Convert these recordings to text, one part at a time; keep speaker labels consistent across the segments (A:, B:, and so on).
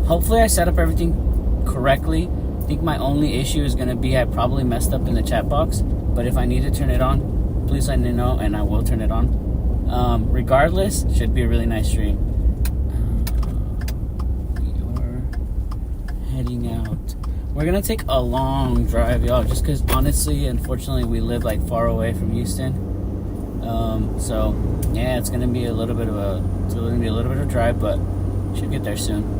A: hopefully I set up everything correctly. I think my only issue is going to be I probably messed up in the chat box. But if I need to turn it on, please let me know and I will turn it on. Regardless, should be a really nice stream. We are heading out. We're going to take a long drive, y'all, just because honestly, unfortunately, we live like far away from Houston. So yeah, it's going to be a little bit of a drive, but should get there soon.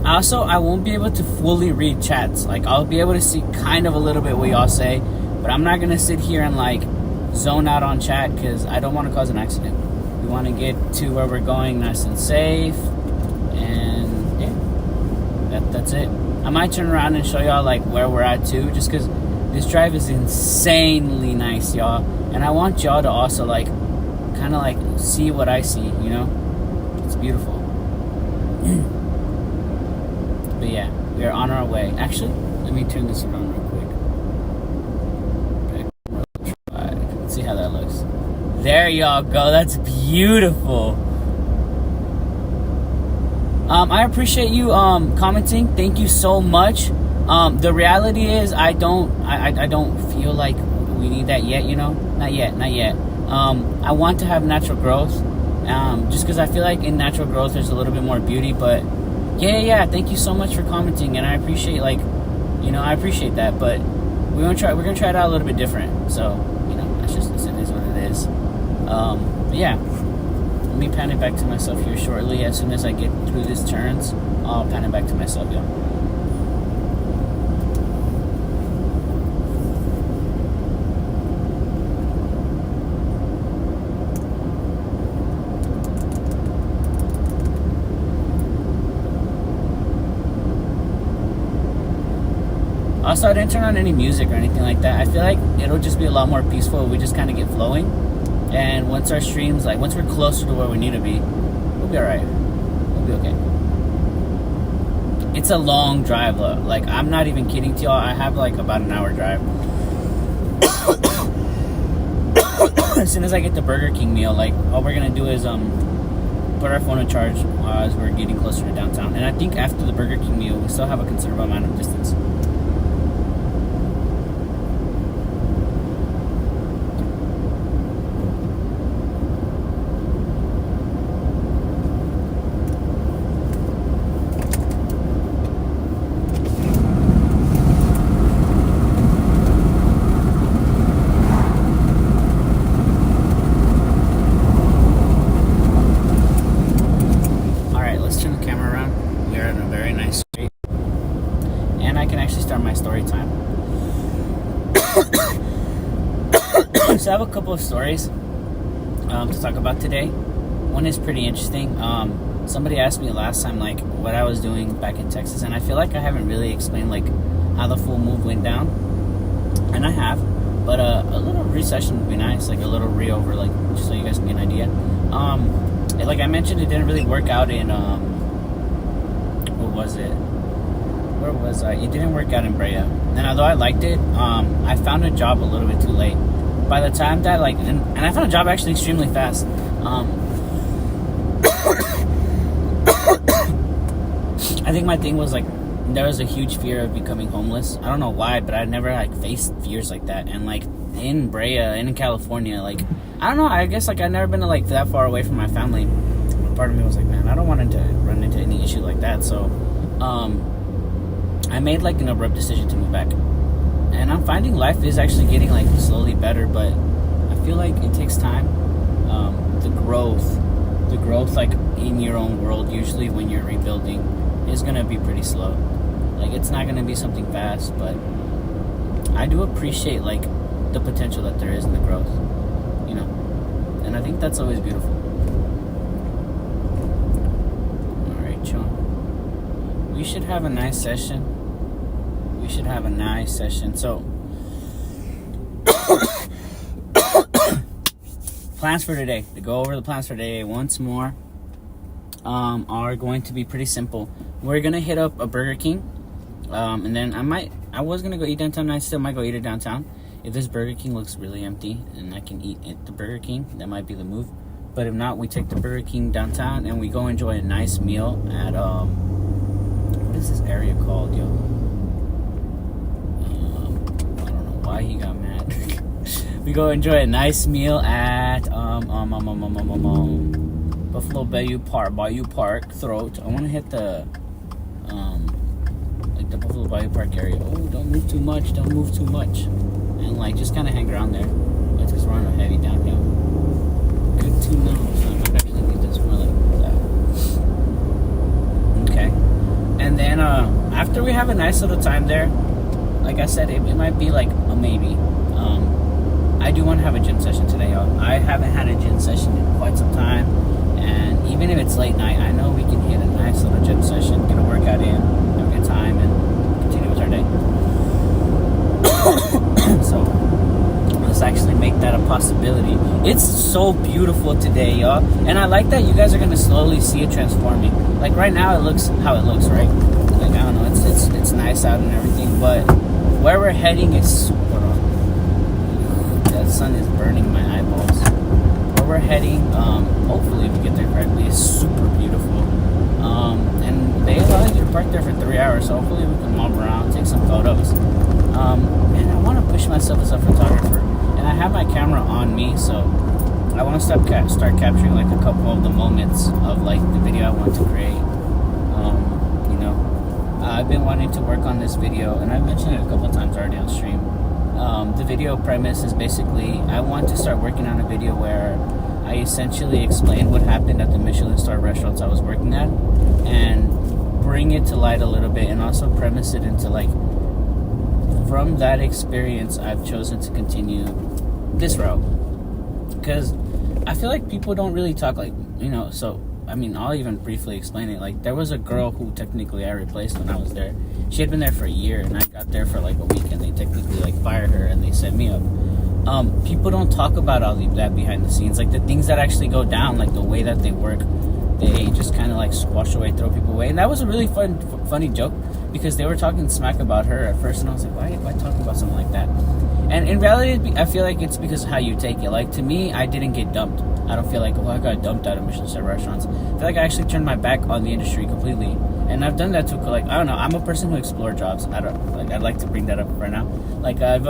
A: Also, I won't be able to fully read chats. Like, I'll be able to see kind of a little bit what y'all say, but I'm not going to sit here and, like, zone out on chat because I don't want to cause an accident. We want to get to where we're going nice and safe, and, yeah, that's it. I might turn around and show y'all, like, where we're at, too, just because this drive is insanely nice, y'all, and I want y'all to also, like, kind of, like, see what I see, you know? It's beautiful. But yeah, we are on our way. Actually, let me turn this around real quick. Let's see how that looks. There y'all go. That's beautiful. I appreciate you commenting. Thank you so much. The reality is I don't feel like we need that yet, you know? Not yet. I want to have natural growth. Just because I feel like in natural growth there's a little bit more beauty, but yeah, thank you so much for commenting, and I appreciate, like, you know, I appreciate that, but we're gonna try it out a little bit different, so, you know, it is what it is. But yeah, let me pan it back to myself here shortly. As soon as I get through these turns, I'll pan it back to myself, y'all. Also, I didn't turn on any music or anything like that. I feel like it'll just be a lot more peaceful if we just kind of get flowing. And once our streams, like, once we're closer to where we need to be, we'll be alright. We'll be okay. It's a long drive, though. Like, I'm not even kidding to y'all. I have, like, about an hour drive. As soon as I get the Burger King meal, like, all we're going to do is put our phone in charge as we're getting closer to downtown. And I think after the Burger King meal, we still have a considerable amount of distance. So I have a couple of stories to talk about today. One is pretty interesting. Somebody asked me last time, like, what I was doing back in Texas, and I feel like I haven't really explained, like, how the full move went down. And I have, but a little recession would be nice, like a little re-over, like, just so you guys can get an idea. Like I mentioned, it didn't really work out in what was it? Where was I? It didn't work out in Brea. And although I liked it, I found a job a little bit too late. By the time that, like, and I found a job actually extremely fast. I think my thing was, like, there was a huge fear of becoming homeless. I don't know why, but I never, like, faced fears like that. And, like, in Brea and in California, like, I don't know, I guess, like, I've never been, like, that far away from my family. Part of me was like, man, I don't want to run into any issue like that. So, I made, like, an abrupt decision to move back. And I'm finding life is actually getting, like, slowly better, but I feel like it takes time. The growth, like, in your own world, usually when you're rebuilding, is going to be pretty slow. Like, it's not going to be something fast, but I do appreciate, like, the potential that there is in the growth, you know? And I think that's always beautiful. All right, y'all. We should have a nice session. So, plans for today, to go over the plans for today once more, are going to be pretty simple. We're going to hit up a Burger King, and then I was going to go eat downtown, and I still might go eat it downtown. If this Burger King looks really empty and I can eat at the Burger King, that might be the move. But if not, we take the Burger King downtown and we go enjoy a nice meal at what is this area called, yo? I don't know why he got mad. We go enjoy a nice meal at Buffalo Bayou Park, Throat. I want to hit the like the Buffalo Bayou Park area. Oh, don't move too much. And like just kind of hang around there. Like just run a heavy downhill. Good to know. So I might actually need this more like that. Okay. And then after we have a nice little time there, like I said, it might be like a maybe. I do want to have a gym session today, y'all. I haven't had a gym session in quite some time. And even if it's late night, I know we can hit a nice little gym session, get a workout in, have a good time, and continue with our day. So let's actually make that a possibility. It's so beautiful today, y'all. And I like that you guys are going to slowly see it transforming. Like right now, it looks how it looks, right? Like, I don't know, it's nice out and everything, but where we're heading is super. The sun is burning my eyeballs. Where we're heading, hopefully if we get there correctly, is super beautiful. And they allow you to park there for 3 hours, so hopefully we can mob around, take some photos. Man, I want to push myself as a photographer, and I have my camera on me, so I want to start capturing like a couple of the moments of like the video I want to create. I've been wanting to work on this video, and I've mentioned it a couple of times already on stream. The video premise is basically I want to start working on a video where I essentially explain what happened at the Michelin star restaurants I was working at and bring it to light a little bit, and also premise it into like, from that experience I've chosen to continue this route, because I feel like people don't really talk like, so I mean, I'll even briefly explain it. Like, there was a girl who technically I replaced when I was there. She had been there for a year, and I got there for like a week, and they technically like fired her, and they sent me up. People don't talk about all that behind the scenes, like the things that actually go down, like the way that they work. They just kind of like squash away, throw people away, and that was a really funny joke, because they were talking smack about her at first, and I was like, why talk about something like that? And in reality, I feel like it's because of how you take it. Like, to me, I didn't get dumped. I don't feel like, I got dumped out of Michelin star restaurants. I feel like I actually turned my back on the industry completely. And I've done that to, like, I don't know, I'm a person who explores jobs. I'd like to bring that up right now. Like, I've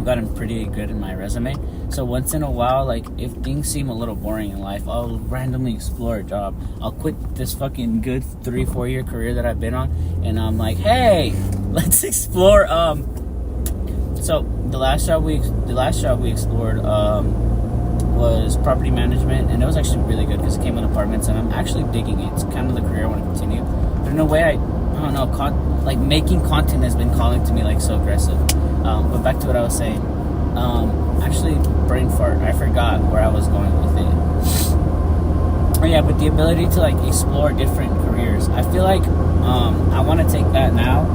A: gotten pretty good in my resume. So once in a while, like, if things seem a little boring in life, I'll randomly explore a job. I'll quit this fucking good 3-4 year career that I've been on, and I'm like, hey, let's explore. So the last job we explored was property management, and it was actually really good because it came with apartments, and I'm actually digging it. It's kind of the career I want to continue. But in a way, I don't know, like making content has been calling to me like so aggressive. But back to what I was saying. Actually, brain fart. I forgot where I was going with it. Oh yeah, but the ability to like explore different careers. I feel like I want to take that now,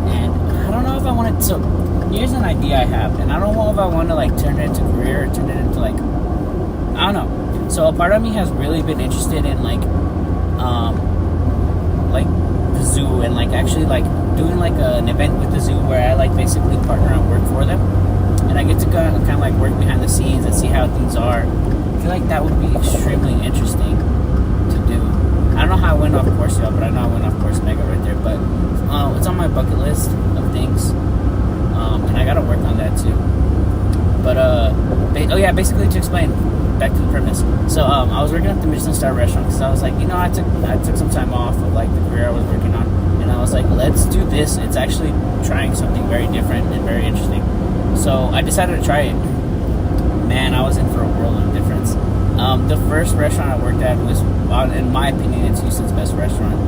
A: and I don't know if I want to. So here's an idea I have, and I don't know if I want to like turn it into a career or turn it into like, I don't know. So a part of me has really been interested in like the zoo, and like actually like doing like an event with the zoo where I like basically partner and work for them, and I get to kind of like work behind the scenes and see how things are. I feel like that would be extremely interesting to do. I don't know how I went off course, y'all, but I know I went off course mega right there. But it's on my bucket list of things, and I gotta work on that too. But basically to explain, back to the premise. So I was working at the Michelin star restaurant because I was like, I took some time off of like the career I was working on, and I was like, let's do this. It's actually trying something very different and very interesting. So I decided to try it. Man, I was in for a world of difference. The first restaurant I worked at was, in my opinion, it's Houston's best restaurant,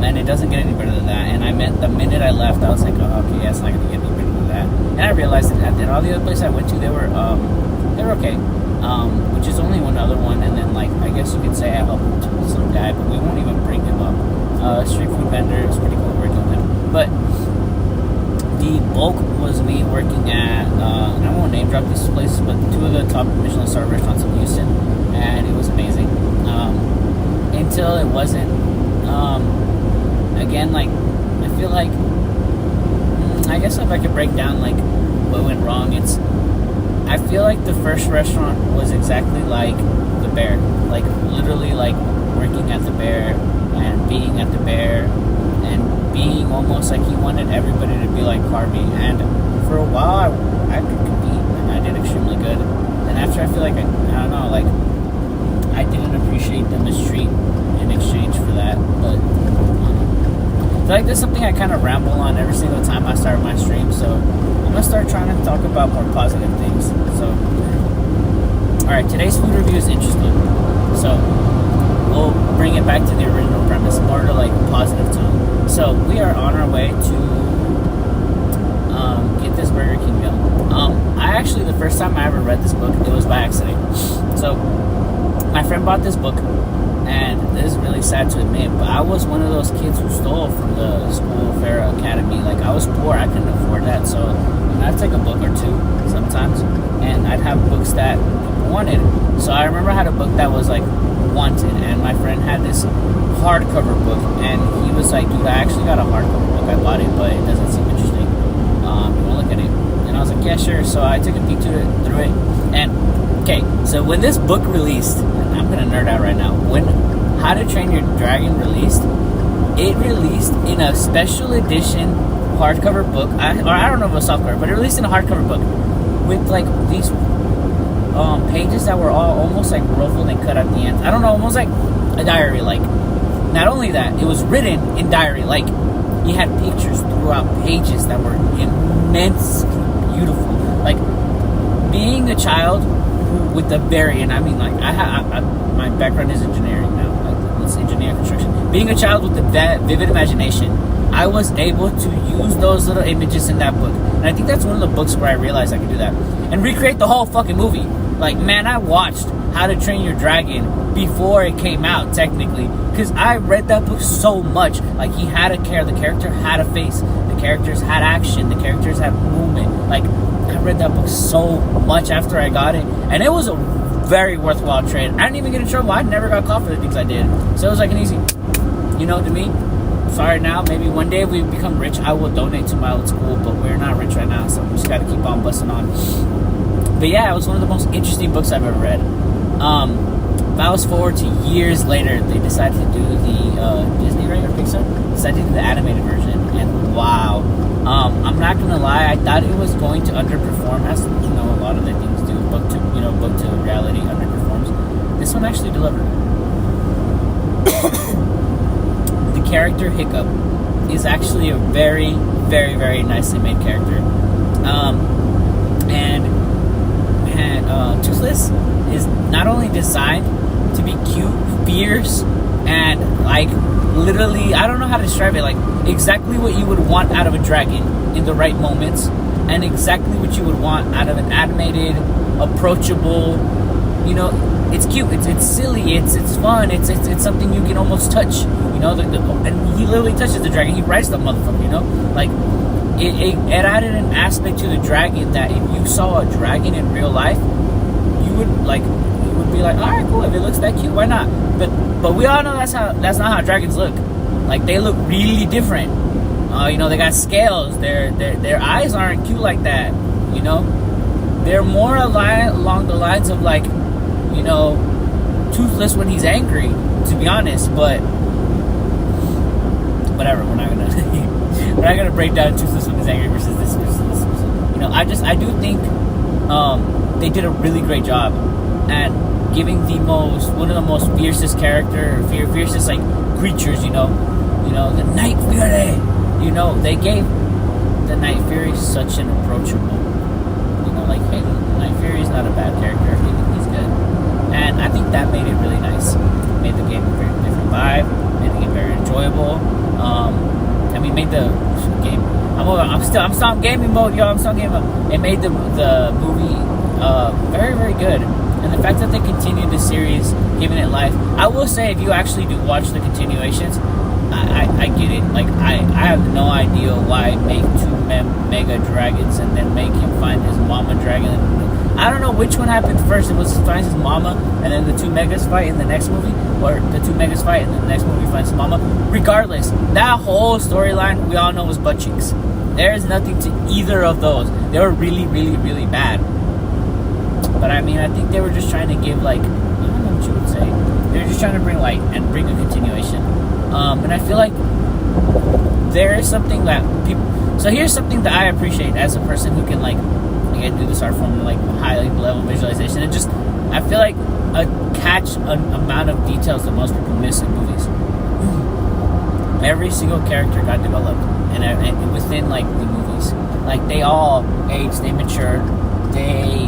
A: and it doesn't get any better than that. And the minute I left, I was like, oh, okay, yeah, it's not gonna get any better than that. And I realized that all the other places I went to, they were okay. Which is only one other one, and then like I guess you could say I helped some guy, but we won't even bring him up. Street food vendor, it was pretty cool working with him. But the bulk was me working at, and I won't name drop these places, but 2 of the top Michelin star restaurants in Houston, and it was amazing. Until it wasn't. Again, like I feel like, I guess if I could break down like what went wrong, it's I feel like the first restaurant was exactly like the Bear, like literally like working at the Bear and being at the Bear and being almost like he wanted everybody to be like Harvey. And for a while, I could compete and I did extremely good. And after, I feel like I don't know, like I didn't appreciate the mistreat in exchange for that. But I feel like there's something I kind of ramble on every single time I start my stream. So I'm gonna start trying to talk about more positive things. So, all right, today's food review is interesting. So we'll bring it back to the original premise, more to like positive tone. So we are on our way to get this Burger King meal. I actually, the first time I ever read this book, it was by accident. So my friend bought this book, and this is really sad to admit, but I was one of those kids who stole from the school fair academy. Like, I was poor, I couldn't afford that, so I'd take a book or two sometimes, and I'd have books that people wanted. So I remember I had a book that was like wanted, and my friend had this hardcover book, and he was like, dude, I actually got a hardcover book, I bought it, but it doesn't seem interesting. You wanna look at it? And I was like, yeah, sure. So I took a peek through it, and okay, so when this book released, and I'm gonna nerd out right now, when How to Train Your Dragon released, it released in a special edition hardcover book, I don't know if it was softcover, but it released in a hardcover book with like these pages that were all almost like ruffled and cut at the end. I don't know, almost like a diary. Like, not only that, it was written in diary. Like, he had pictures throughout pages that were immensely beautiful. Like, being a child with the very, and I mean, like, my background is engineering now. Like, it's engineering construction. Being a child with a vivid imagination, I was able to use those little images in that book. And I think that's one of the books where I realized I could do that. And recreate the whole fucking movie. Like, man, I watched How to Train Your Dragon before it came out, technically. Because I read that book so much. Like, he had a the character had a face. The characters had action. The characters had movement. Like, I read that book so much after I got it. And it was a very worthwhile trade. I didn't even get in trouble. I never got caught for the things I did. So it was like an easy, to me. Sorry now, maybe one day if we become rich, I will donate to my old school, but we're not rich right now, so we just gotta keep on busting on. But yeah, it was one of the most interesting books I've ever read. Fast forward to years later, they decided to do the Disney, right, or Pixar? Decided to do the animated version, and wow. I'm not gonna lie, I thought it was going to underperform, as a lot of the things do. Book to reality underperforms. This one actually delivered. The character Hiccup is actually a very, very, very nicely made character. And Toothless is not only designed to be cute, fierce, and like literally, I don't know how to describe it, like exactly what you would want out of a dragon in the right moments, and exactly what you would want out of an animated, approachable, it's cute, it's silly, it's fun, it's something you can almost touch, and he literally touches the dragon, he rides the motherfucker, like it added an aspect to the dragon that if you saw a dragon in real life, you would be like, all right, cool, if it looks that cute, why not? But we all know that's not how dragons look. Like, they look really different. They got scales. Their eyes aren't cute like that. They're more along the lines of like, Toothless when he's angry, to be honest. But whatever, we're not gonna break down Toothless when he's angry versus this. I do think they did a really great job at giving one of the most fiercest fiercest like creatures, the Night Fury. They gave the Night Fury such an approachable, like, hey, the Night Fury is not a bad character. He's good, and I think that made it really nice. Made the game a very different vibe. Made the game very enjoyable. Made the game. I'm still in gaming mode, yo. I'm still in gaming mode. It made the movie very, very good. And the fact that they continued the series, giving it life. I will say, if you actually do watch the continuations, I get it. Like, I have no idea why make two mega dragons and then make him find his mama dragon. I don't know which one happened first. It was finds his mama, and then the two megas fight in the next movie, or the two megas fight and then the next movie finds his mama. Regardless, that whole storyline we all know was butt cheeks. There is nothing to either of those. They were really, really, really bad. But I mean, I think they were just trying to give like, I don't know what you would say. They were just trying to bring light and bring a continuation. And I feel like there is something that people. So here's something that I appreciate as a person who can like again do this art form like high level visualization. It just I feel like catch an amount of details that most people miss in movies. Every single character got developed, and within like the movies, like they all aged, they matured, they,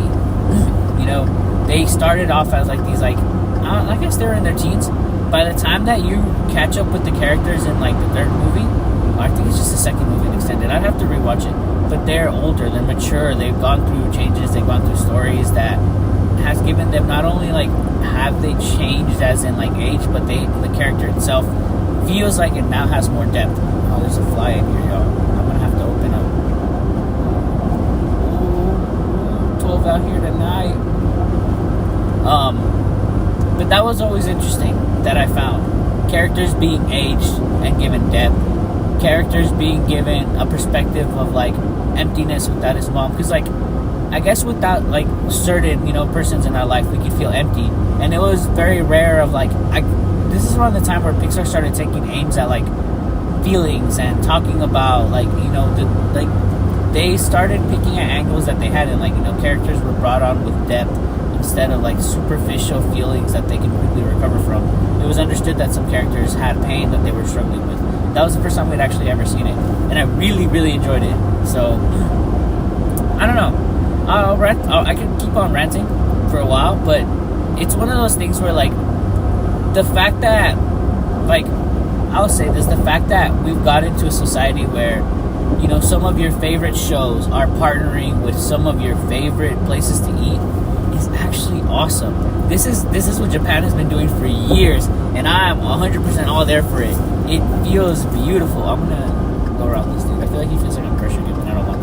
A: you know, they started off as like these like, I guess they were in their teens. By the time that you catch up with the characters in like the third movie, I think it's just the second movie extended. I'd have to rewatch it, but they're older, they're mature, they've gone through changes, they've gone through stories that has given them not only like have they changed as in like age, but the character itself feels like it now has more depth. Oh, there's a fly in here, y'all. I'm gonna have to open up. Ooh, 12 out here tonight. But that was always interesting that I found. Characters being aged and given depth. Characters being given a perspective of like emptiness without his mom. Because like, I guess without like certain, you know, persons in our life, we could feel empty. And it was very rare of like, this is around the time where Pixar started taking aims at like feelings and talking about like, you know, they started picking at angles that they had, and like, you know, characters were brought on with depth instead of like superficial feelings that they can quickly recover from. It was understood that some characters had pain that they were struggling with. That was the first time we'd actually ever seen it, and I really, really enjoyed it. So I don't know. I could keep on ranting for a while, but it's one of those things where like the fact that, like, I'll say this, the fact that we've got into a society where, you know, some of your favorite shows are partnering with some of your favorite places to eat is actually awesome. This is what Japan has been doing for years, and I'm 100% all there for it. It feels beautiful. I'm gonna go around this dude. I feel like he feels like I'm pressuring him, and I don't want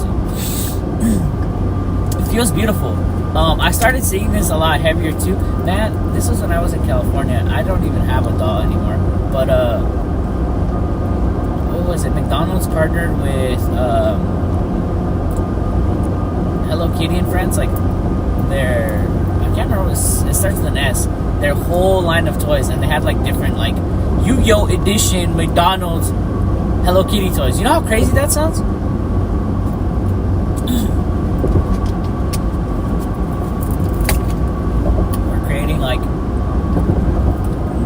A: to. It feels beautiful. I started seeing this a lot heavier too. Man, this was when I was in California. I don't even have a doll anymore. But what was it? McDonald's partnered with Hello Kitty and Friends. Like their, I can't remember. It starts with an S. Their whole line of toys, and they had like different like Yu-Gi-Oh edition McDonald's Hello Kitty toys. You know how crazy that sounds? Like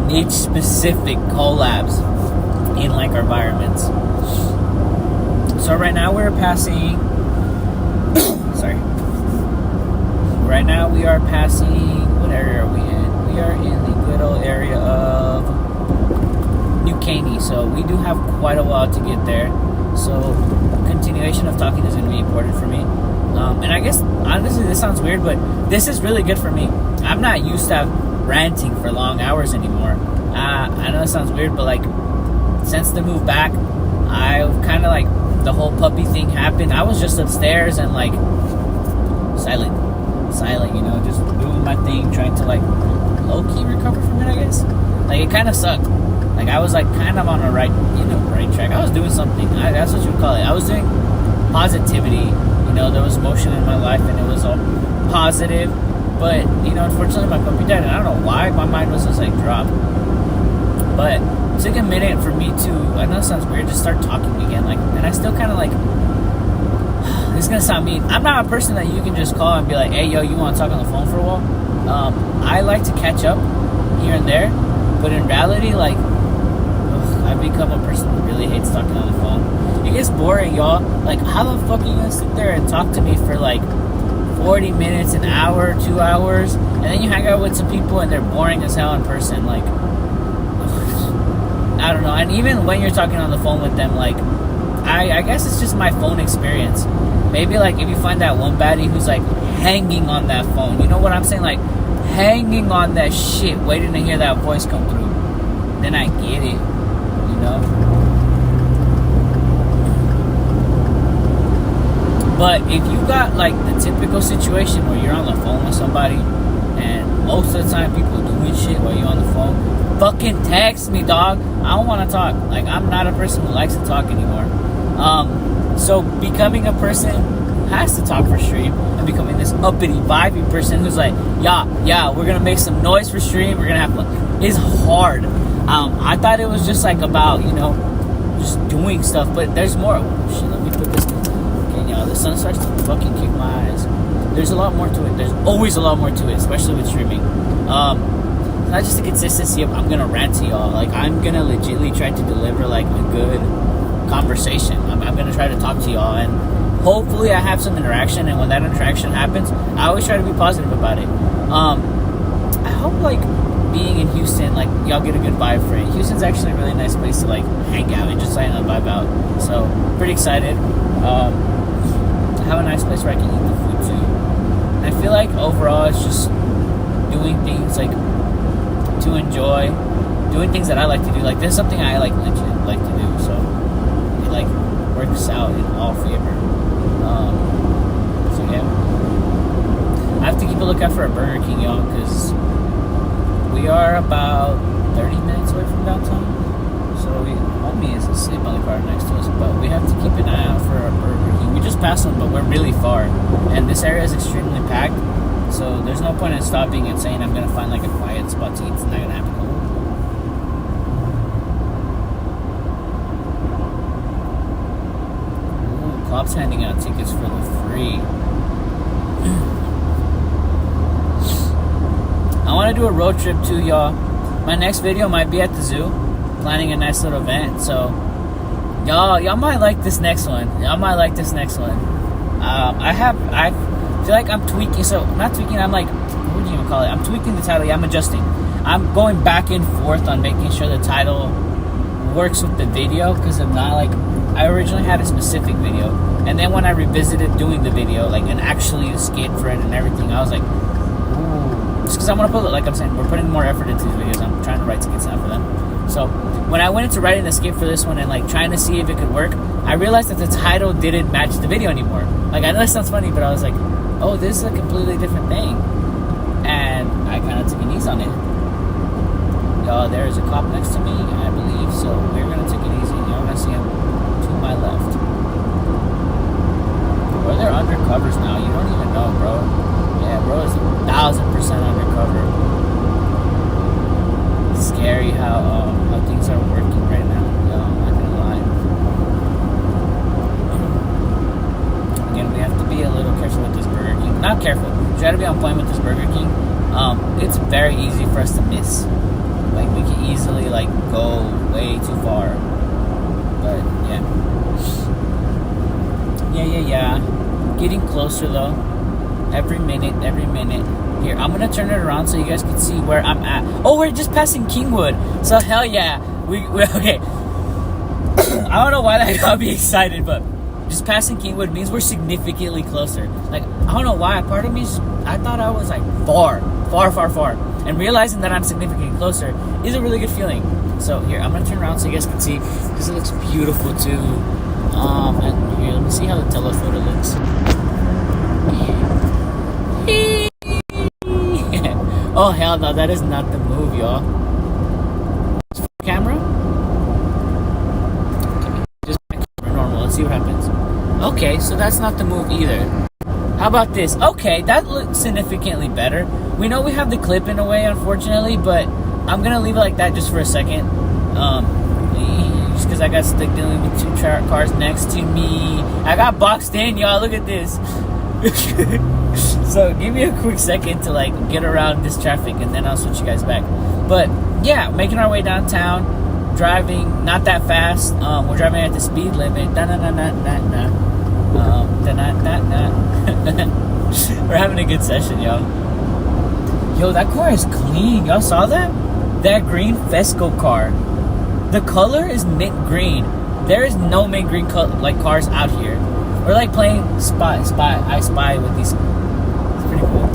A: niche specific collabs in like our environments. So right now we're passing sorry. Right now we are passing, what area are we in? We are in the good old area of New Caney. So we do have quite a while to get there. So continuation of talking is going to be important for me. And I guess honestly this sounds weird, but this is really good for me. I'm not used to ranting for long hours anymore. I know it sounds weird, but like since the move back, I've kind of like the whole puppy thing happened. I was just upstairs and like silent, you know, just doing my thing, trying to like low-key recover from it, I guess. Like it kind of sucked. Like I was like kind of on a right track. I was doing something. That's what you would call it. I was doing positivity. You know, there was motion in my life and it was all positive. But, you know, unfortunately my puppy died, and I don't know why my mind was just like dropped. But it took a minute for me to, I know it sounds weird, just start talking again. Like, and I still kind of like, this is going to sound mean. I'm not a person that you can just call and be like, hey, yo, you want to talk on the phone for a while? I like to catch up here and there. But in reality, like, I've become a person who really hates talking on the phone. It gets boring, y'all. Like, how the fuck are you going to sit there and talk to me for like 40 minutes, an hour, 2 hours, and then you hang out with some people and they're boring as hell in person? Like, I don't know. And even when you're talking on the phone with them, like, I guess it's just my phone experience. Maybe like if you find that one baddie who's like hanging on that phone, you know what I'm saying? Like hanging on that shit, waiting to hear that voice come through, then I get it, you know? But if you got like the typical situation where you're on the phone with somebody, and most of the time people doing shit while you're on the phone, fucking text me, dog. I don't want to talk. Like, I'm not a person who likes to talk anymore. So becoming a person, has to talk for stream and becoming this uppity, vibey person who's like, yeah, we're gonna make some noise for stream. We're gonna have fun. It's hard. I thought it was just like about, just doing stuff, but there's more. Oh, shit, let me put this. Okay, the sun starts to fucking kick my eyes. There's a lot more to it. There's always a lot more to it, especially with streaming. Not just the consistency of I'm gonna rant to y'all. Like, I'm gonna legitly try to deliver like a good conversation. I'm gonna try to talk to y'all, and hopefully I have some interaction. And when that interaction happens, I always try to be positive about it. I hope like being in Houston, like y'all get a good vibe for it. Houston's actually a really nice place to like hang out and just like vibe out. So pretty excited. I have a nice place where I can eat the food too. And I feel like overall it's just doing things like to enjoy, doing things that I like to do. Like, this is something I like legit like to do, so it like works out in all favor. So yeah, I have to keep a lookout for a Burger King, y'all, because we are about 30 minutes away from downtown. So homie is asleep on the car next to us, but we have to keep an eye out for a Burger King. We just passed one, but we're really far, and this area is extremely packed. So there's no point in stopping and saying I'm gonna find like a quiet spot to eat. It's not gonna happen. Ooh, Klopp's handing out tickets for the free. I want to do a road trip too, y'all. My next video might be at the zoo, planning a nice little event. So y'all might like this next one. I feel like I'm tweaking, not tweaking, I'm like, what do you even call it? I'm tweaking the title, I'm adjusting. I'm going back and forth on making sure the title works with the video, because I'm not like, I originally had a specific video, and then when I revisited doing the video, like, and actually skate for it and everything, I was like, ooh, just because I want to put it, like I'm saying, we're putting more effort into these videos, I'm trying to write tickets out for them. So, when I went into writing the skate for this one and like trying to see if it could work, I realized that the title didn't match the video anymore. Like, I know that sounds funny, but I was like, oh, this is a completely different thing. And I kind of took an ease on it. Y'all, there is a cop next to me, I believe, so we're going to take it easy. Y'all going to see him to my left. Or they're undercovers now. You don't even know, bro. Yeah, bro is 1,000% undercover. It's scary how things are working right now. Yo, I'm not going to lie. Again, we have to be a little careful with this Burger King. Not careful. Try to be on point with this Burger King. It's very easy for us to miss. Like, we can easily like go way too far. But yeah. Getting closer though. Every minute. Here, I'm gonna turn it around so you guys can see where I'm at. Oh, we're just passing Kingwood. So hell yeah. We're okay. I don't know why that got me excited, but just passing Kingwood means we're significantly closer. Like, I don't know why. Part of me I thought I was like far. And realizing that I'm significantly closer is a really good feeling. So here, I'm gonna turn around so you guys can see, because it looks beautiful too. And here, let me see how the telephoto looks. Oh hell no, that is not the move, y'all. Camera? Okay, just camera normal. Let's see what happens. Okay, so that's not the move either. How about this? Okay, that looks significantly better. We know we have the clip in a way, unfortunately, but I'm gonna leave it like that just for a second. Just because I got stuck dealing with two cars next to me. I got boxed in, y'all. Look at this. So give me a quick second to like get around this traffic, and then I'll switch you guys back. But yeah, making our way downtown, driving not that fast. We're driving at the speed limit. We're having a good session, y'all. Yo, that car is clean. Y'all saw that? That green Fesco car. The color is mint green. There is no mint green like cars out here. We're like playing I Spy with these. It's pretty cool.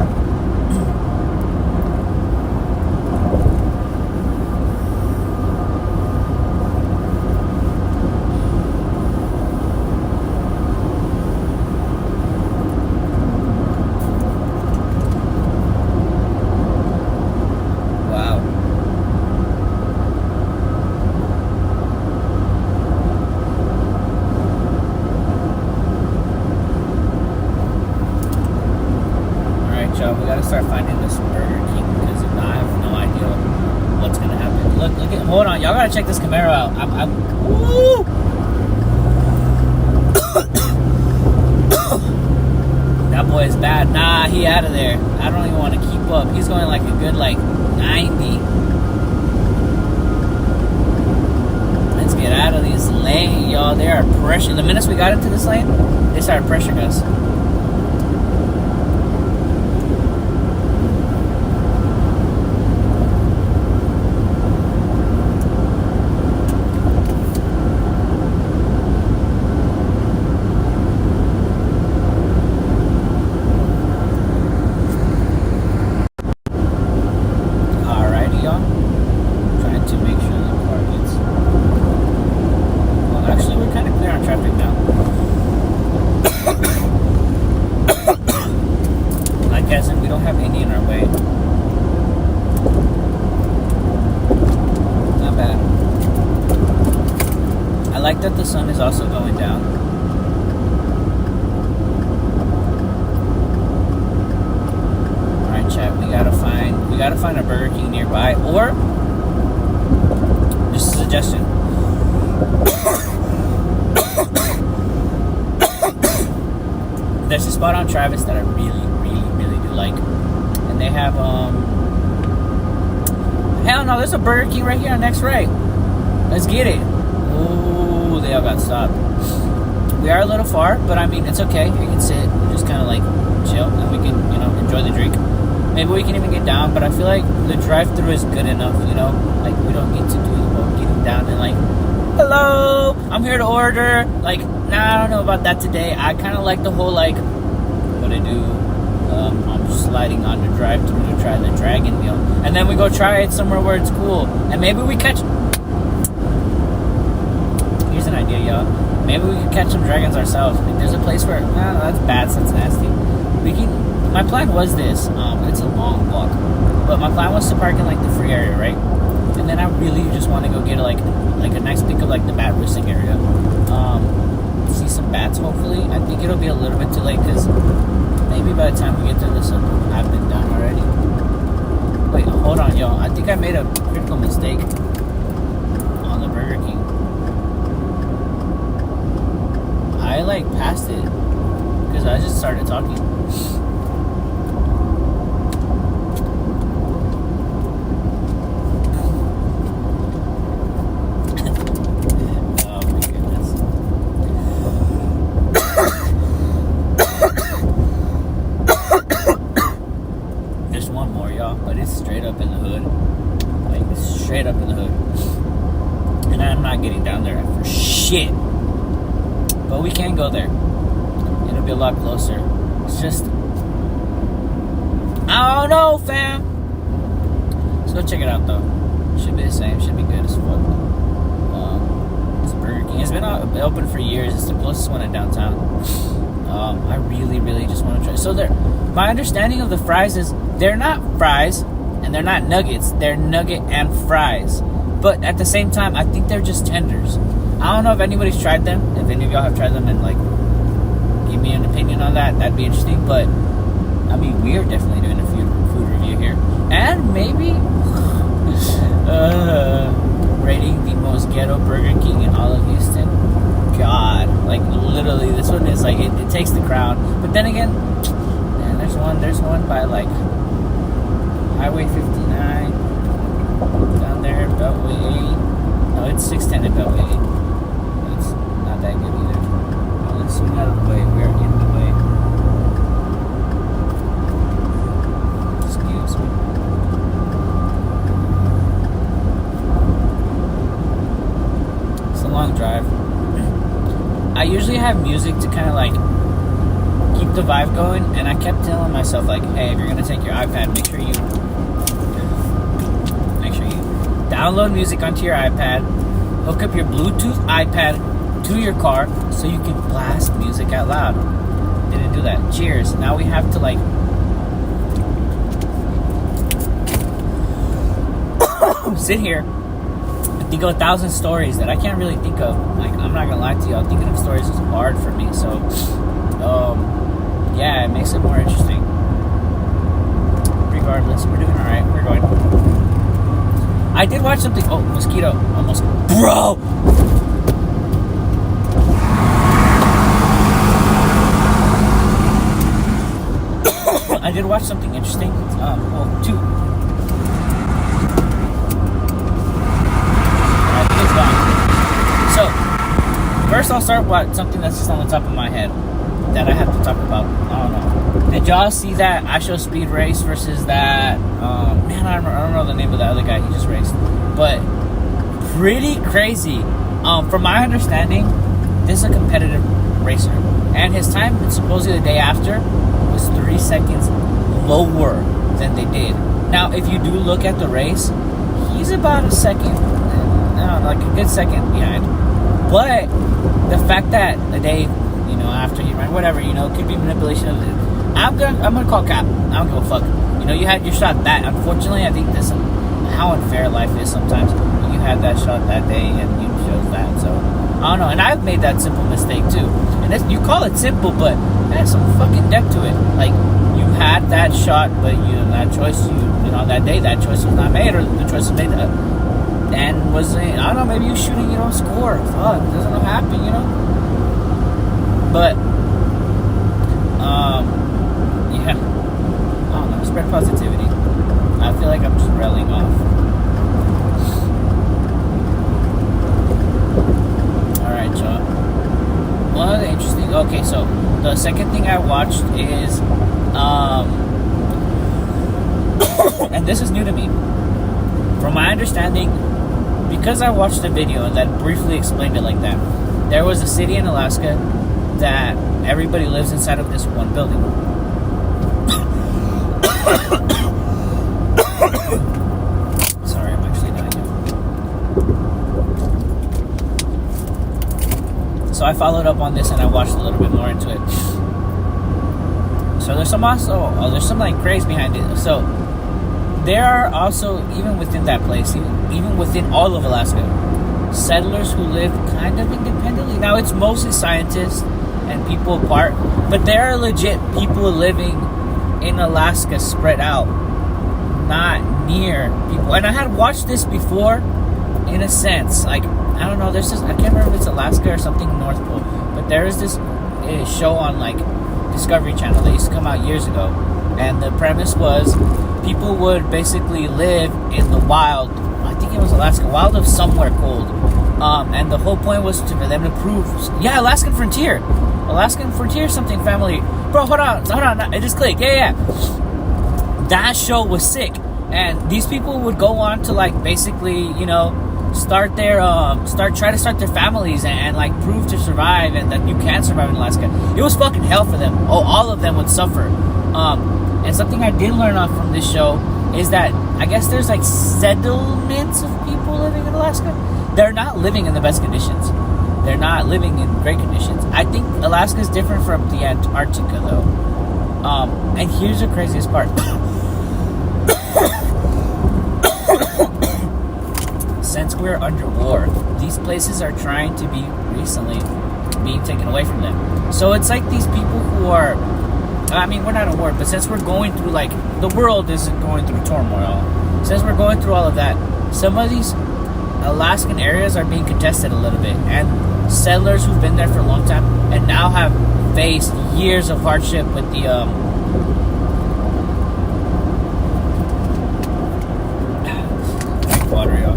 A: gotta check this Camaro out. Woo! That boy is bad. Nah, he out of there. I don't even want to keep up. He's going like a good 90. Let's get out of this lane, y'all. They are pressure. The minute we got into this lane, they started pressuring us. That the sun is also going down. Alright, chat, we gotta find a Burger King nearby, or just a suggestion. There's a spot on Travis that I really do like. And they have hell no, there's a Burger King right here on next right. Let's get it. Ooh, they all got stopped. We are a little far, but I mean, it's okay. You can sit and just kind of chill, and we can, enjoy the drink. Maybe we can even get down, but I feel like the drive-thru is good enough, we don't need to do the whole getting down and hello, I'm here to order. Nah, I don't know about that today. I kind of like the whole, what I do. I'm sliding on the drive-thru to try the dragon meal, and then we go try it somewhere where it's cool, and maybe we catch... Here's an idea, y'all. Maybe we could catch some dragons ourselves. There's a place where... No, that's bad. That's nasty. My plan was this. It's a long walk. But my plan was to park in, the free area, right? And then I really just want to go get, a nice pick of, the bat roosting area. See some bats, hopefully. I think it'll be a little bit too late, because maybe by the time we get to the sun, I've been done already. Wait, hold on, y'all. I think I made a critical mistake on the Burger King. I passed it because I just started talking. Oh my goodness. There's one more, y'all, but it's straight up in the hood. Straight up in the hood. And I'm not getting down there for shit. But we can go there. It'll be a lot closer. It's just... I don't know, fam. Let's go check it out, though. Should be the same. Should be good as fuck. It's Burger King. It's been open for years. It's the closest one in downtown. I really just want to try. So my understanding of the fries is they're not fries and they're not nuggets. They're nugget and fries. But at the same time, I think they're just tenders. I don't know if anybody's tried them. If any of y'all have tried them and give me an opinion on that, that'd be interesting. But I mean, we are definitely doing a food review here, and maybe rating the most ghetto Burger King in all of Houston. God, literally, this one is it takes the crown. But then again, man, there's one by Highway 59 down there, Beltway 8. No, it's 610 at Beltway 8. Not that good either. Let's swing out of the way. We are in the way. Excuse me. It's a long drive. I usually have music to kind of keep the vibe going, and I kept telling myself hey, if you're gonna take your iPad, make sure you download music onto your iPad, hook up your Bluetooth iPad to your car so you can blast music out loud. Didn't do that. Cheers. Now we have to sit here and think of 1,000 stories that I can't really think of. I'm not gonna lie to y'all, thinking of stories is hard for me. So yeah, it makes it more interesting. Regardless, we're doing alright. We're going. I did watch something. Oh, mosquito. Almost. Bro! I did watch something interesting. Well, two. I think it's gone. So, first I'll start with something that's just on the top of my head that I have to talk about. I don't know. Did y'all see that I Show Speed race versus that? Man, I don't know the name of the other guy he just raced, but pretty crazy. From my understanding, this is a competitive racer, and his time supposedly the day after was 3 seconds lower than they did. Now, if you do look at the race, he's about a second, like a good second behind. But the fact that the day, after he ran, whatever, it could be manipulation of it. I'm gonna call cap. I don't give a fuck. You had your shot that. Unfortunately, I think this how unfair life is sometimes. You had that shot that day, and you chose that. So I don't know. And I've made that simple mistake too. And you call it simple, but there's some fucking depth to it. Like, you had that shot, but that choice, that day, that choice was not made, or the choice was made, and wasn't. I don't know. Maybe you shooting, score. Fuck, it doesn't happen, But yeah. I don't know. Spread positivity. I feel like I'm just railing off. All right, y'all. One of the interesting. Okay, so the second thing I watched is, and this is new to me. From my understanding, because I watched the video and that briefly explained it like that, there was a city in Alaska that everybody lives inside of this one building. Sorry, I'm actually dying. So I followed up on this and I watched a little bit more into it. So there's some like craze behind it. So there are also, even within that place, even within all of Alaska, settlers who live kind of independently. Now, it's mostly scientists and people apart, but there are legit people living in Alaska spread out, not near people. And I had watched this before, in a sense. Like, I don't know, there's this, I can't remember if it's Alaska or something North Pole, but there is this show on, like, Discovery Channel that used to come out years ago, and the premise was people would basically live in the wild. I think it was Alaska, wild of somewhere cold, and the whole point was for them to prove, Alaskan Frontier something family. Bro, hold on, it just clicked. Yeah. That show was sick, and these people would go on to, like, basically, start their families and like prove to survive, and that you can survive in Alaska. It was fucking hell for them. All of them would suffer. And something I did learn off from this show is that I guess there's like settlements of people living in Alaska. They're not living in the best conditions. They're not living in great conditions. I think Alaska is different from the Antarctica, though. And here's the craziest part. Since we're under war, these places are trying to be recently being taken away from them. So it's like these people who are, we're not at war, but since we're going through, like, the world isn't going through turmoil, since we're going through all of that, some of these Alaskan areas are being contested a little bit, and settlers who've been there for a long time and now have faced years of hardship with the drink water, y'all.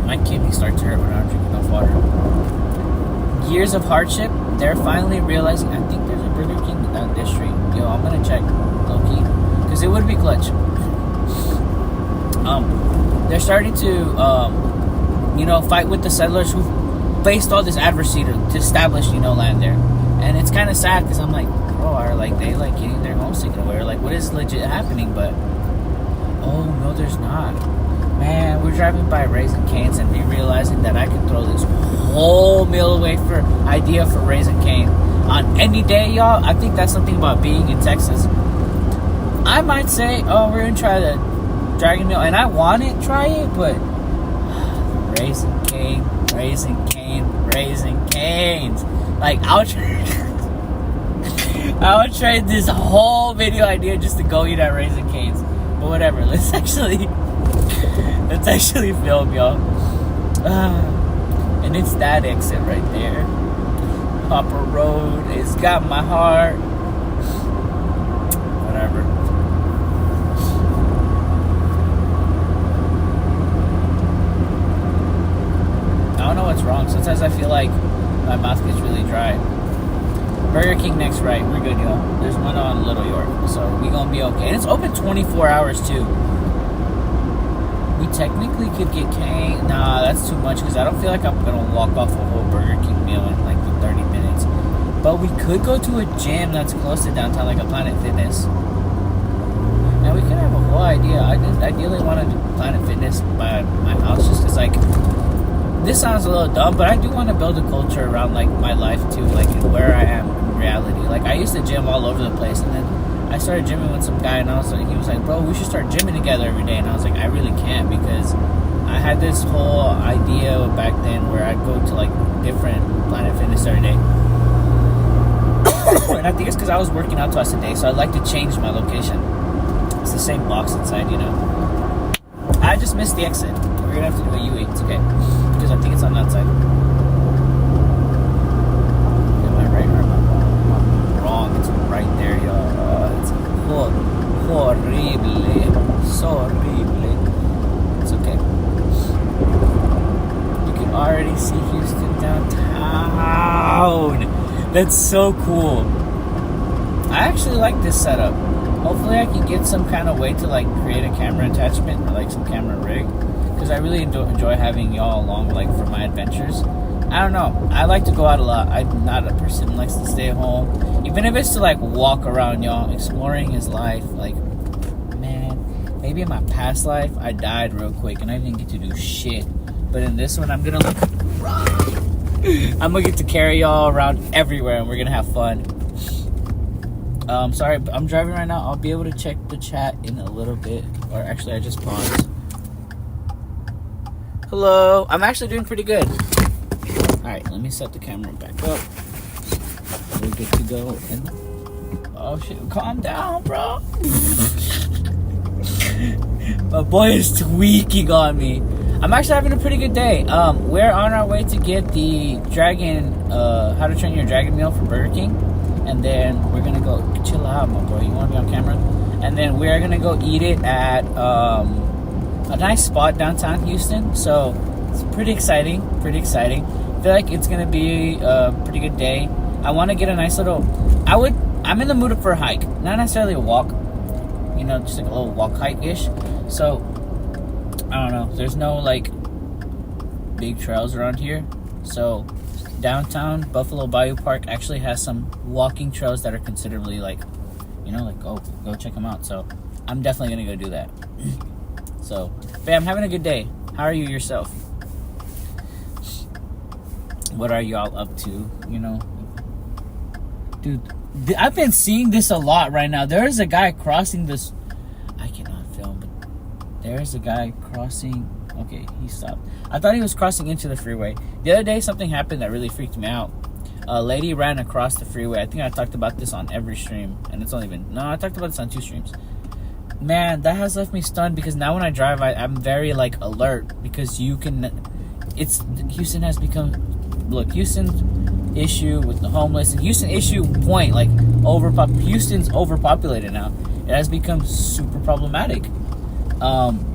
A: My kidneys start to hurt when I'm drinking enough water. Years of hardship, they're finally realizing, I think there's a Burger King down this street. Yo, I'm gonna check, low-key, because it would be clutch. They're starting to fight with the settlers who faced all this adversity to establish, land there. And it's kind of sad, because I'm like, bro, are like they like getting their homes taken away, or like what is legit happening? But oh no, there's not. Man, we're driving by Raising Cane's and me realizing that I can throw this whole meal away for Raising Cane on any day, y'all. I think that's something about being in Texas. I might say, oh, we're gonna try the Dragon Meal, and I want to try it, but Raising Cane's. Like, I'll trade this whole video idea just to go eat at Raising Cane's. But whatever, let's Let's actually film, y'all. And it's that exit right there. Hopper Road. It's got my heart. Whatever. I don't know what's wrong. Sometimes I feel like my mouth gets really dry. Burger King next right. We're good, y'all. There's one on Little York, so we gonna be okay. And it's open 24 hours too. We technically could get cane. Nah, that's too much because I don't feel like I'm gonna walk off a whole Burger King meal in like 30 minutes. But we could go to a gym that's close to downtown, like a Planet Fitness. And we could have a whole idea. I just ideally want to do Planet Fitness by my house, just because like. This sounds a little dumb, but I do want to build a culture around like my life too, like where I am in reality. Like I used to gym all over the place, and then I started gymming with some guy, and I was like, he was like, bro, we should start gymming together every day. And I was like, I really can't, because I had this whole idea back then where I'd go to like different Planet Fitness every day. And I think it's because I was working out twice a day, so I'd like to change my location. It's the same box inside, you know. I just missed the exit. We're gonna have to do a U8. It's okay, because I think it's on that side. Am I right or am I wrong? I'm wrong. It's right there, y'all. It's horrible. So horrible. It's okay. You can already see Houston downtown. That's so cool. I actually like this setup. Hopefully I can get some kind of way to like create a camera attachment or like some camera rig, because I really enjoy having y'all along like for my adventures. I don't know, I like to go out a lot. I'm not a person who likes to stay at home, even if it's to like walk around, y'all, exploring his life. Like, man, maybe in my past life I died real quick and I didn't get to do shit, but in this one I'm gonna get to carry y'all around everywhere, and we're gonna have fun. Sorry, I'm driving right now. I'll be able to check the chat in a little bit. Or actually, I just paused. Hello. I'm actually doing pretty good. Alright, let me set the camera back up. We're good to go. And oh shit, calm down, bro. My boy is tweaking on me. I'm actually having a pretty good day. We're on our way to get the Dragon, How to Train Your Dragon meal from Burger King. And then we're gonna go chill out, my boy. You wanna be on camera? And then we're gonna go eat it at a nice spot downtown Houston. So it's pretty exciting. Pretty exciting. I feel like it's gonna be a pretty good day. I want to get a nice little. I'm in the mood for a hike, not necessarily a walk. You know, just like a little walk hike ish. So I don't know. There's no like big trails around here, so. Downtown Buffalo Bayou Park actually has some walking trails that are considerably like, you know, like go check them out. So I'm definitely gonna go do that. So, but I'm having a good day. How are you yourself? What are y'all up to? You know, dude, I've been seeing this a lot right now. There is a guy crossing this. I cannot film, but there is a guy crossing. Okay, he stopped. I thought he was crossing into the freeway. The other day, something happened that really freaked me out. A lady ran across the freeway. I think I talked about this on every stream, and it's only been... No, I talked about this on 2 streams. Man, that has left me stunned, because now when I drive, I'm very, like, alert, because you can... Houston has become... Look, Houston's issue with the homeless, and Houston issue point, like, Houston's overpopulated now. It has become super problematic.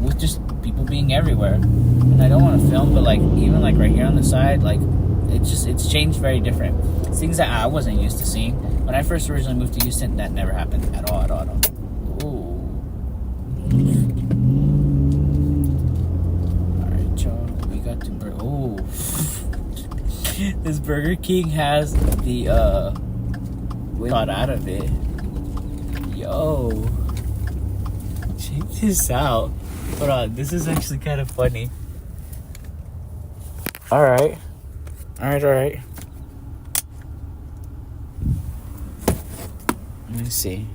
A: With just people being everywhere. And I don't want to film, but like even like right here on the side, like it's changed very different. It's things that I wasn't used to seeing. When I first originally moved to Houston, that never happened at all. Ooh. Alright, y'all. We got to this Burger King has the got out of it. Yo. Check this out. Hold on, this is actually kind of funny. Alright. Let me see.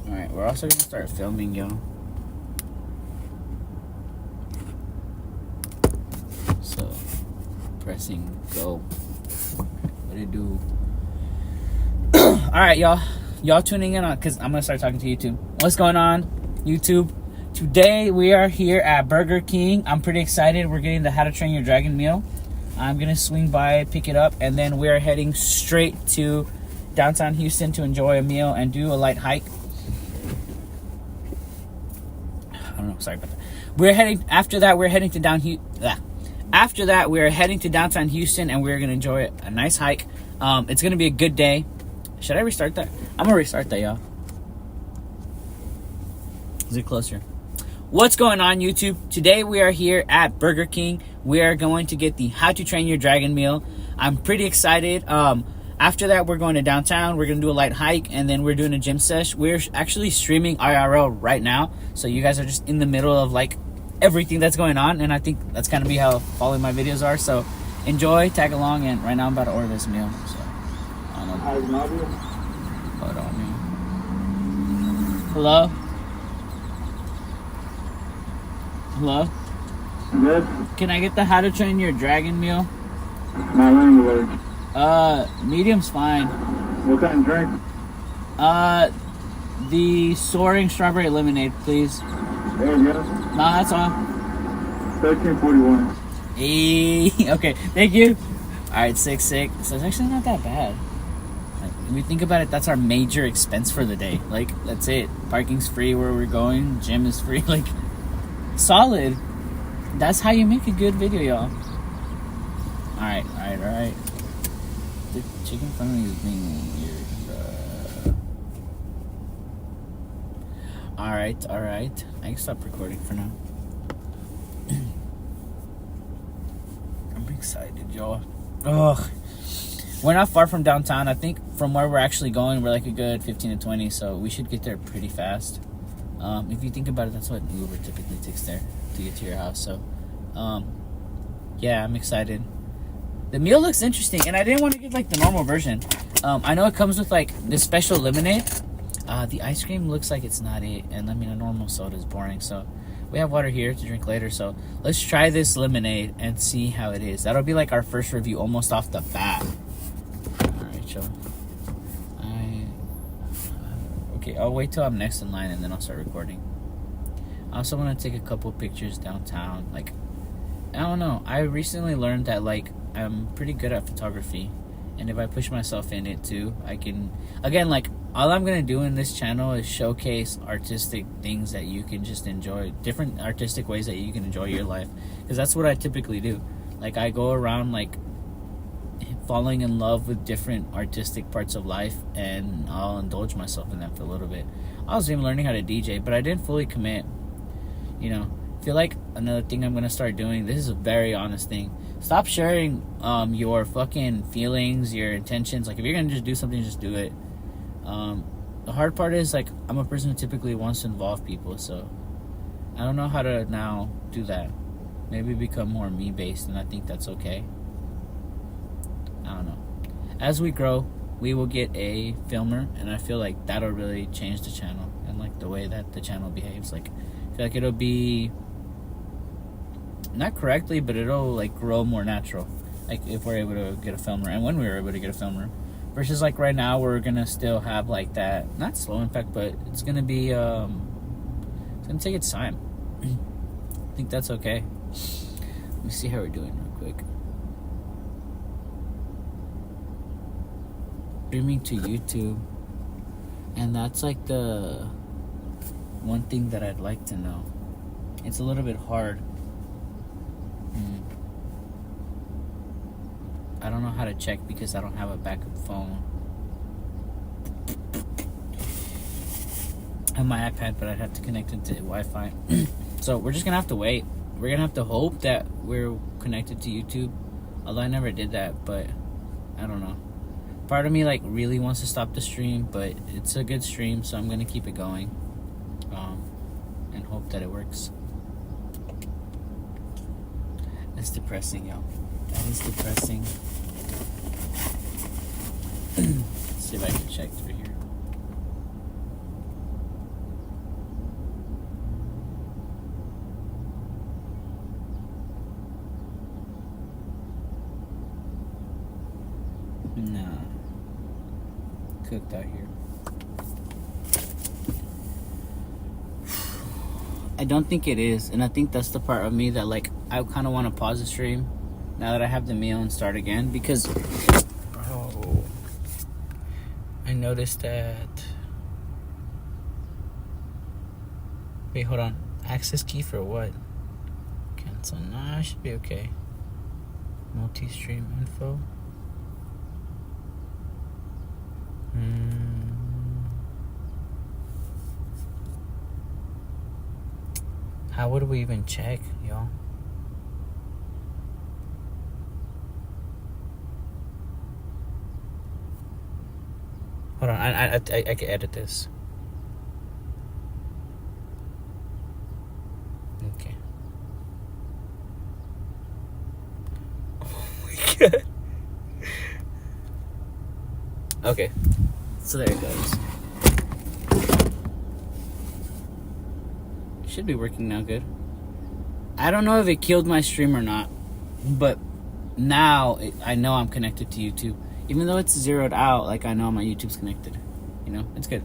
A: Alright, we're also gonna start filming, y'all. So, pressing go. What it do? Alright, y'all. y'all tuning in on, because I'm gonna start talking to YouTube. What's going on, YouTube? Today we are here at Burger King. I'm pretty excited. We're getting the How to Train Your Dragon meal. I'm gonna swing by, pick it up, and then we are heading straight to downtown Houston to enjoy a meal and do a light hike. I don't know. Sorry about that. We're heading after that. We're heading to After that, we're heading to downtown Houston, and we're gonna enjoy a nice hike. It's gonna be a good day. Should I restart that? I'm gonna restart that, y'all. Is it closer? What's going on, YouTube? Today we are here at Burger King. We are going to get the How to Train Your Dragon meal. I'm pretty excited. After that, we're going to downtown. We're going to do a light hike, and then we're doing a gym sesh. We're actually streaming IRL right now, so you guys are just in the middle of like everything that's going on, and I think that's kind of be how following my videos are. So enjoy, tag along, and right now I'm about to order this meal. So I don't know. Hold on, man. Hello? Hello?
B: Yes.
A: Can I get the How to Train Your Dragon meal?
B: My language.
A: Medium's fine.
B: What kind of drink?
A: The Soaring Strawberry Lemonade, please.
B: There you go.
A: No, that's all.
B: 1341.
A: Hey, okay, thank you. Alright, 6-6. So it's actually not that bad. Like, when we think about it, that's our major expense for the day. Like, that's it. Parking's free where we're going. Gym is free. Like, solid. That's how you make a good video, y'all. Alright. The chicken in front of me is being weird. Alright. I can stop recording for now. I'm excited, y'all. Ugh. We're not far from downtown. I think from where we're actually going, we're like a good 15 to 20, so we should get there pretty fast. If you think about it, that's what Uber typically takes there to get to your house. So, yeah, I'm excited. The meal looks interesting, and I didn't want to get like the normal version. I know it comes with like this special lemonade. The ice cream looks like it's not it, and I mean a normal soda is boring. So we have water here to drink later. So let's try this lemonade and see how it is. That'll be like our first review almost off the bat. All right, y'all. Okay, I'll wait till I'm next in line and then I'll start recording. I also want to take a couple pictures downtown. Like, I don't know. I recently learned that like I'm pretty good at photography, and if I push myself in it too, I can. Again, like all I'm gonna do in this channel is showcase artistic things that you can just enjoy, different artistic ways that you can enjoy your life, because that's what I typically do. Like I go around like falling in love with different artistic parts of life, and I'll indulge myself in that for a little bit. I was even learning how to DJ, but I didn't fully commit. You know, I feel like another thing I'm gonna start doing, this is a very honest thing, stop sharing your fucking feelings, your intentions. Like if you're gonna just do something, just do it. The hard part is like I'm a person who typically wants to involve people, so I don't know how to now do that. Maybe become more me based, and I think that's okay. I don't know. As we grow, we will get a filmer, and I feel like that'll really change the channel and like the way that the channel behaves. Like I feel like it'll be not correctly, but it'll like grow more natural. Like if we're able to get a filmer, and when we were able to get a filmer, versus like right now we're gonna still have like that, not slow impact, but it's gonna be it's gonna take its time. I think that's okay. Let me see how we're doing real quick. Streaming to YouTube, and that's like the one thing that I'd like to know. It's a little bit hard. I don't know how to check because I don't have a backup phone. I have my iPad, but I'd have to connect it to Wi-Fi. So we're just gonna have to wait. We're gonna have to hope that we're connected to YouTube. Although I never did that, but I don't know. Part of me like really wants to stop the stream, but it's a good stream, so I'm gonna keep it going. And hope that it works. That's depressing, y'all. That is depressing. Let's see if I can check through here. No. Cooked out here. I don't think it is, and I think that's the part of me that like I kind of want to pause the stream now that I have the meal and start again because I noticed that. Wait, hold on. Access key for what? Cancel. Nah, I should be okay. Multi-stream info. How would we even check, y'all? Hold on, I can edit this. Okay. Oh my god. Okay, so there it goes. Should be working now good. I don't know if it killed my stream or not, but now I know I'm connected to YouTube. Even though it's zeroed out, like I know my YouTube's connected. You know, it's good.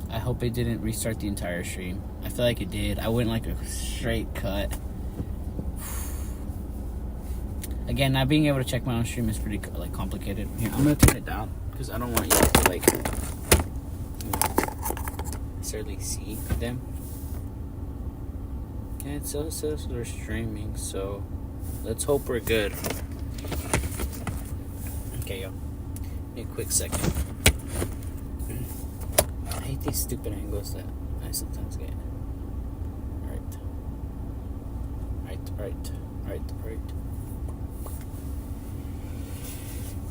A: I hope it didn't restart the entire stream. I feel like it did. I went like a straight cut. Again, not being able to check my own stream is pretty like complicated. Here, I'm gonna turn it down because I don't want you to like necessarily see them. And it still says we're streaming, so let's hope we're good. Okay, yo. Give me a quick second. I hate these stupid angles that I sometimes get. Right.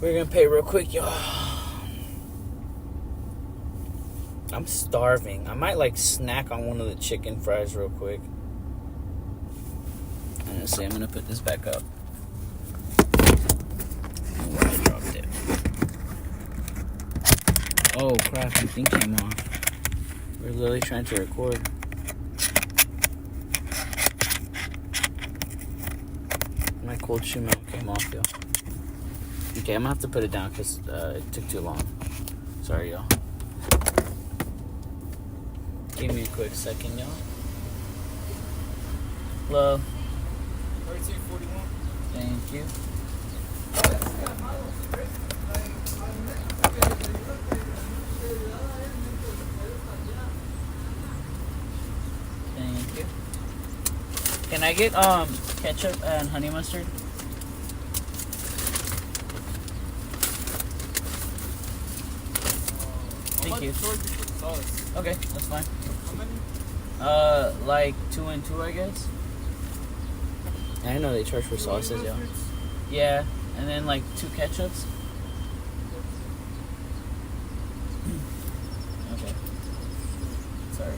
A: We're gonna pay real quick, y'all. I'm starving. I might like snack on one of the chicken fries real quick. Honestly, I'm gonna put this back up. Where I dropped it. Oh crap, the thing came off. We're literally trying to record. My cold shoe mount came off, yo. Okay, I'm gonna have to put it down because it took too long. Sorry, y'all. Give me a quick second, y'all. Hello.
C: 1341.
A: Thank you. Thank you. Can I get ketchup and honey mustard? Thank you. Okay, that's fine.
C: How many?
A: Like 2 and 2, I guess. I know they charge for sauces, yeah. Yeah, and then like 2 ketchups. Okay. Sorry.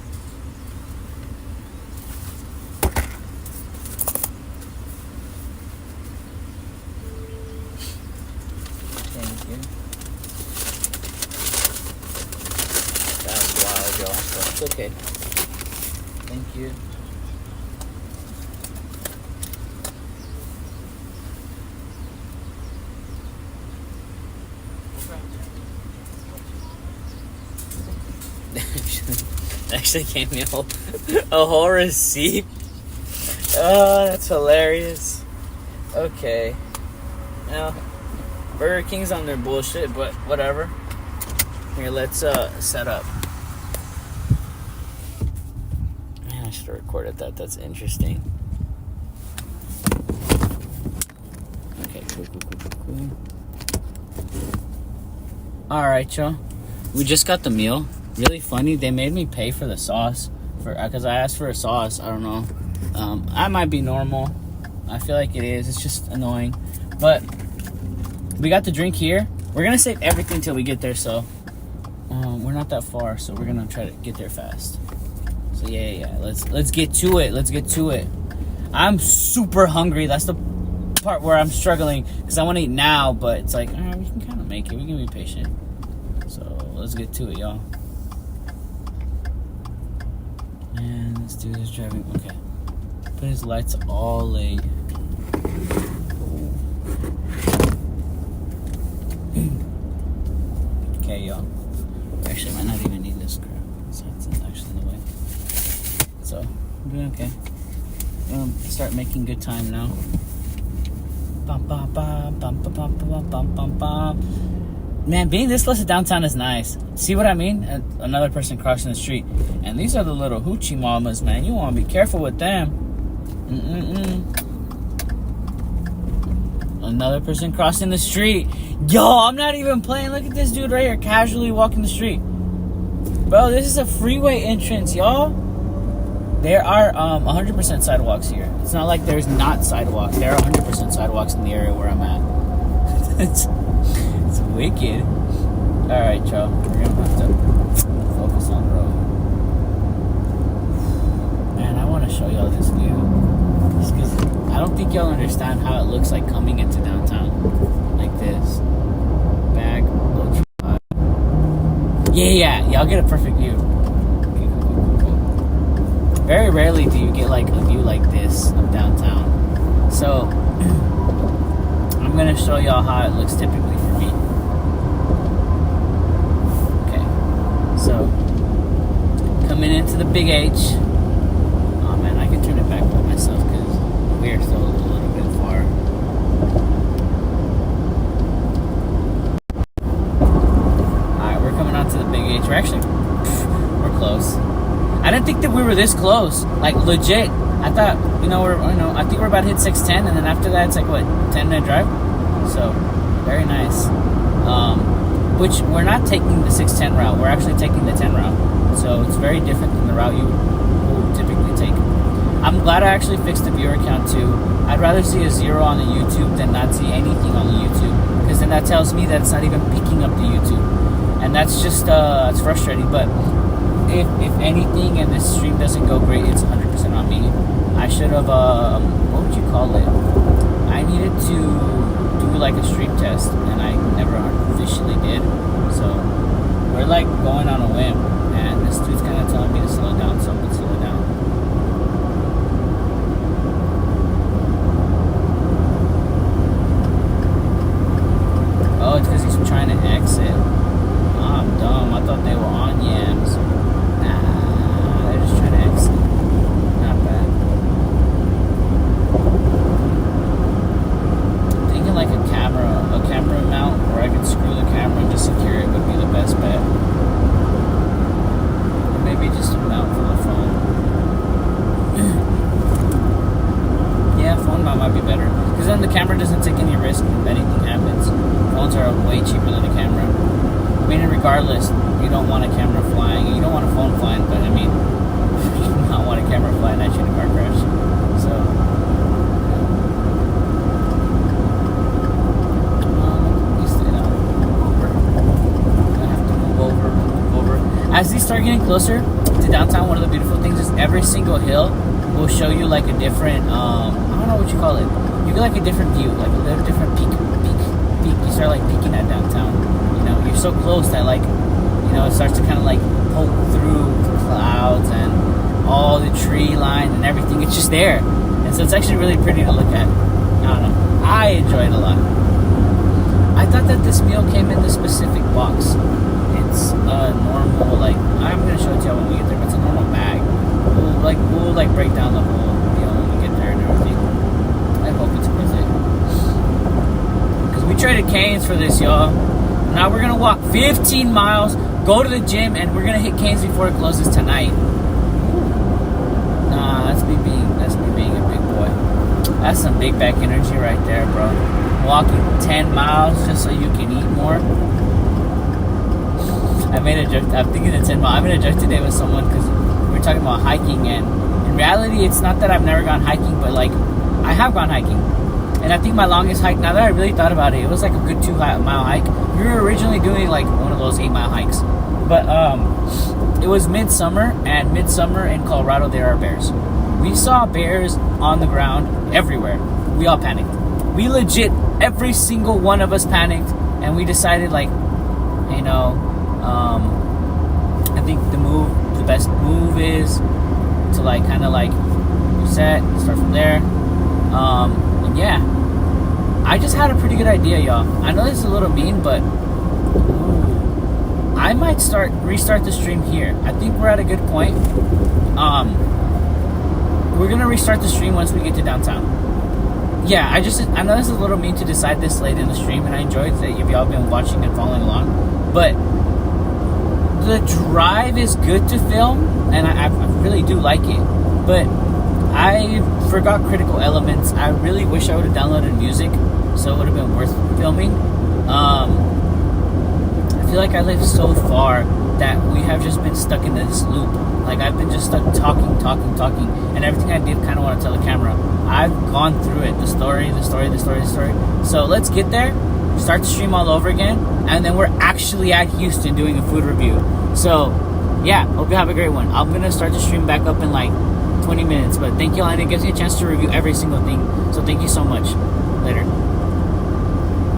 A: Thank you. That's wild, y'all. So it's okay. Thank you. Actually gave me a whole receipt. Oh, that's hilarious. Okay. Now, Burger King's on their bullshit, but whatever. Here, let's set up. Man, I should have recorded that. That's interesting. Okay, cool. Alright, y'all. We just got the meal. Really funny, they made me pay for the sauce because I asked for a sauce. I don't know. I might be normal. I feel like it is. It's just annoying. But we got the drink here. We're gonna save everything till we get there. So we're not that far. So we're gonna try to get there fast. So yeah. Let's get to it. Let's get to it. I'm super hungry. That's the part where I'm struggling because I want to eat now. But it's like we can kind of make it. We can be patient. So let's get to it, y'all. And this dude is driving. Okay. Put his lights all late. Okay, y'all. Actually, I might not even need this crap. So it's actually in the way. So I'm doing okay. Start making good time now. Bum, bum, bum, bum, bum, bum, bum, bum, bum, bum. Man, being this close to downtown is nice. See what I mean? Another person crossing the street. And these are the little hoochie mamas, man. You want to be careful with them. Another person crossing the street. Yo, I'm not even playing. Look at this dude right here casually walking the street. Bro, this is a freeway entrance, y'all. There are 100% sidewalks here. It's not like there's not sidewalks. There are 100% sidewalks in the area where I'm at. It's wicked. Alright, y'all. We're gonna have to focus on the road. Man, I want to show y'all this view. Just because I don't think y'all understand how it looks like coming into downtown. Like this. Back. Yeah. Y'all get a perfect view. Very rarely do you get like a view like this of downtown. So I'm gonna show y'all how it looks typically for me. Okay, so coming into the Big H. Oh man, I can turn it back by myself because we're still a little bit far. Alright, we're coming onto the Big H. We're close. I didn't think that we were this close. Like, legit. I thought, I think we're about to hit 610, and then after that, it's like, what, 10-minute drive? So, very nice. Which, we're not taking the 610 route. We're actually taking the 10 route. So, it's very different than the route you will typically take. I'm glad I actually fixed the viewer count, too. I'd rather see a 0 on the YouTube than not see anything on the YouTube. Because then that tells me that it's not even picking up the YouTube. And that's just, it's frustrating, but if anything and this stream doesn't go great, it's 100% on me. I should have, what would you call it? I needed to do like a stream test, and I never officially did. So we're like going on a whim, and this dude's kind of telling me to slow down, so I'm gonna slow down. Oh, it's because he's trying to exit. Oh, I'm dumb. I thought they were on yams. Nah, they're just trying to exit. Not bad. Thinking like a camera mount where I could screw the camera and just secure it would be the best bet. Or maybe just a mount for the phone. Yeah, phone mount might be better. Because then the camera doesn't take any risk if anything happens. Phones are way cheaper than a camera. I mean, regardless, you don't want a camera flying. You don't want a phone flying, but I mean, you do not want a camera flying at you in a car crash. So, I have to move over. As these start getting closer to downtown, one of the beautiful things is every single hill will show you like a different, I don't know what you call it. You get like a different view, like a little different peak. You start like peeking at downtown. You're so close that like, it starts to kind of like poke through the clouds and all the tree line and everything. It's just there. And so it's actually really pretty to look at. I don't know. I enjoy it a lot. I thought that this meal came in this specific box. It's a normal, like, I'm going to show it to you when we get there, but it's a normal bag. We'll break down the whole meal when we get there and everything. I hope it's worth it. Because we traded Cane's for this, y'all. Now we're gonna walk 15 miles, go to the gym, and we're gonna hit Cane's before it closes tonight. Nah, that's me being a big boy. That's some big back energy right there, bro. Walking 10 miles just so you can eat more. I made a joke. I'm thinking of 10 miles. I made a joke today with someone because we were talking about hiking, and in reality, it's not that I've never gone hiking, but like I have gone hiking. And I think my longest hike, now that I really thought about it was like a good 2-mile hike. We were originally doing like one of those 8-mile hikes. But it was midsummer, and midsummer in Colorado, there are bears. We saw bears on the ground everywhere. We all panicked. We legit, every single one of us panicked. And we decided like, I think the best move is to like kind of like reset, start from there. And yeah, I just had a pretty good idea, y'all. I know this is a little mean, but I might restart the stream here. I think we're at a good point. we're gonna restart the stream once we get to downtown. Yeah, I know this is a little mean to decide this late in the stream, and I enjoyed that if y'all been watching and following along. But the drive is good to film, and I really do like it. But I forgot critical elements. I really wish I would have downloaded music, so it would have been worth filming. I feel like I live so far that we have just been stuck in this loop. Like, I've been just stuck talking, and everything I did kind of want to tell the camera. I've gone through it, the story. So let's get there, start the stream all over again, and then we're actually at Houston doing a food review. So yeah, hope you have a great one. I'm gonna start the stream back up in like 20 minutes, but thank you all, and it gives me a chance to review every single thing. So thank you so much. Later.